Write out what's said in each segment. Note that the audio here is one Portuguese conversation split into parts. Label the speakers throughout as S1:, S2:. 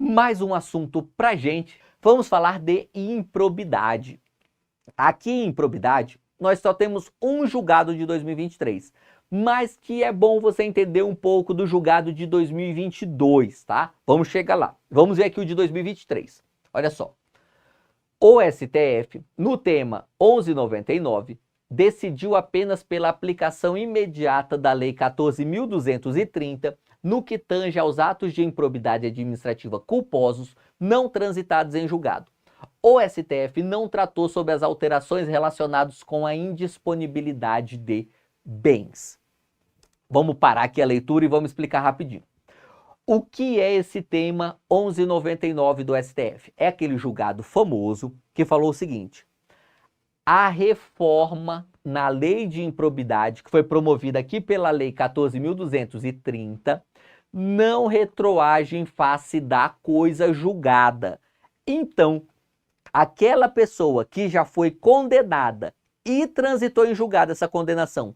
S1: Mais um assunto pra gente. Vamos falar de improbidade. Aqui em improbidade, nós só temos um julgado de 2023, mas que é bom você entender um pouco do julgado de 2022, tá? Vamos chegar lá. Vamos ver aqui o de 2023. Olha só. O STF, no tema 1199, decidiu apenas pela aplicação imediata da Lei 14.230 no que tange aos atos de improbidade administrativa culposos não transitados em julgado. O STF não tratou sobre as alterações relacionadas com a indisponibilidade de bens. Vamos parar aqui a leitura e vamos explicar rapidinho. O que é esse tema 1199 do STF? É aquele julgado famoso que falou o seguinte: a reforma na lei de improbidade, que foi promovida aqui pela lei 14.230, não retroage em face da coisa julgada. Então, aquela pessoa que já foi condenada e transitou em julgado essa condenação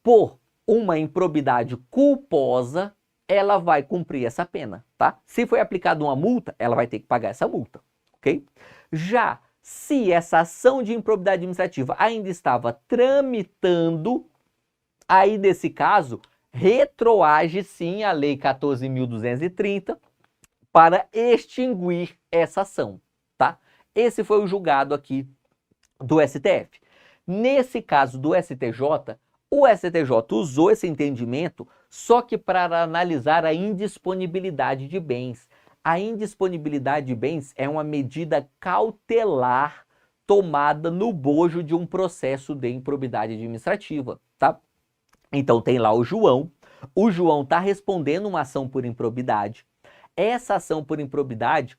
S1: por uma improbidade culposa, ela vai cumprir essa pena, tá? Se foi aplicada uma multa, ela vai ter que pagar essa multa, ok? Já se essa ação de improbidade administrativa ainda estava tramitando, aí nesse caso, retroage sim a Lei 14.230 para extinguir essa ação, tá? Esse foi o julgado aqui do STF. Nesse caso do STJ, o STJ usou esse entendimento só que para analisar a indisponibilidade de bens. A indisponibilidade de bens é uma medida cautelar tomada no bojo de um processo de improbidade administrativa, tá? Então tem lá o João está respondendo uma ação por improbidade. Essa ação por improbidade,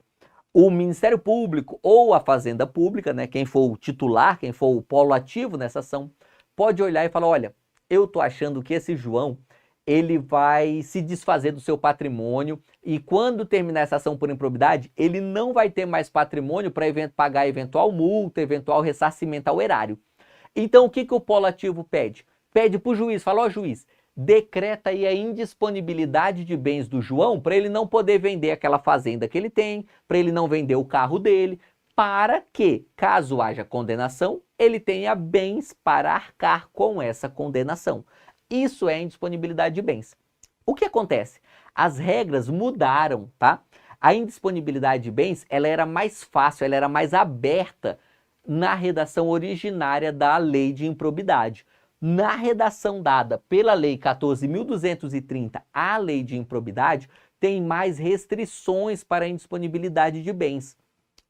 S1: o Ministério Público ou a Fazenda Pública, né, quem for o titular, quem for o polo ativo nessa ação, pode olhar e falar, olha, eu tô achando que esse João, ele vai se desfazer do seu patrimônio e quando terminar essa ação por improbidade, ele não vai ter mais patrimônio para pagar eventual multa, eventual ressarcimento ao erário. Então, o que o polo ativo pede? Pede para o juiz, fala, ó juiz, decreta aí a indisponibilidade de bens do João para ele não poder vender aquela fazenda que ele tem, para ele não vender o carro dele, para que, caso haja condenação, ele tenha bens para arcar com essa condenação. Isso é indisponibilidade de bens. O que acontece? As regras mudaram, tá? A indisponibilidade de bens, ela era mais fácil, ela era mais aberta na redação originária da lei de improbidade. Na redação dada pela lei 14.230, a lei de improbidade, tem mais restrições para a indisponibilidade de bens.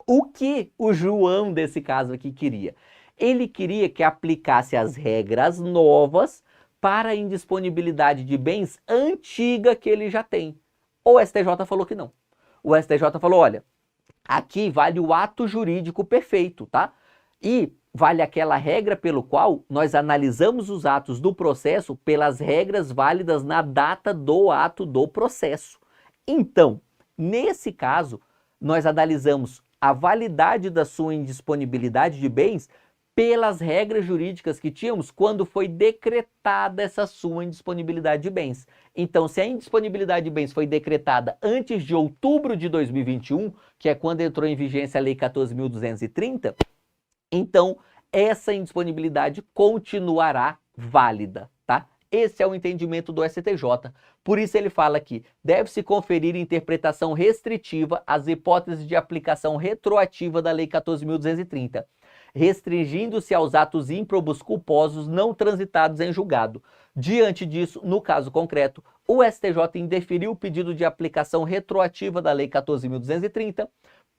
S1: O que o João, desse caso aqui, queria? Ele queria que aplicasse as regras novas para a indisponibilidade de bens antiga que ele já tem. O STJ falou que não. O STJ falou, olha, aqui vale o ato jurídico perfeito, tá? E vale aquela regra pelo qual nós analisamos os atos do processo pelas regras válidas na data do ato do processo. Então, nesse caso, nós analisamos a validade da sua indisponibilidade de bens pelas regras jurídicas que tínhamos quando foi decretada essa sua indisponibilidade de bens. Então, se a indisponibilidade de bens foi decretada antes de outubro de 2021, que é quando entrou em vigência a Lei 14.230, então essa indisponibilidade continuará válida, tá? Esse é o entendimento do STJ. Por isso ele fala que deve-se conferir interpretação restritiva às hipóteses de aplicação retroativa da Lei 14.230. Restringindo-se aos atos ímprobos culposos não transitados em julgado. Diante disso, no caso concreto, o STJ indeferiu o pedido de aplicação retroativa da Lei 14.230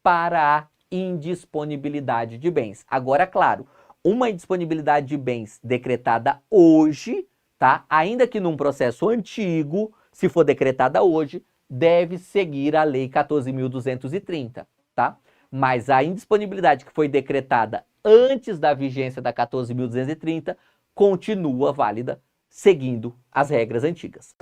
S1: para a indisponibilidade de bens. Agora, claro, uma indisponibilidade de bens decretada hoje, tá? Ainda que num processo antigo, se for decretada hoje, deve seguir a Lei 14.230, tá? Mas a indisponibilidade que foi decretada antes da vigência da 14.230 continua válida, seguindo as regras antigas.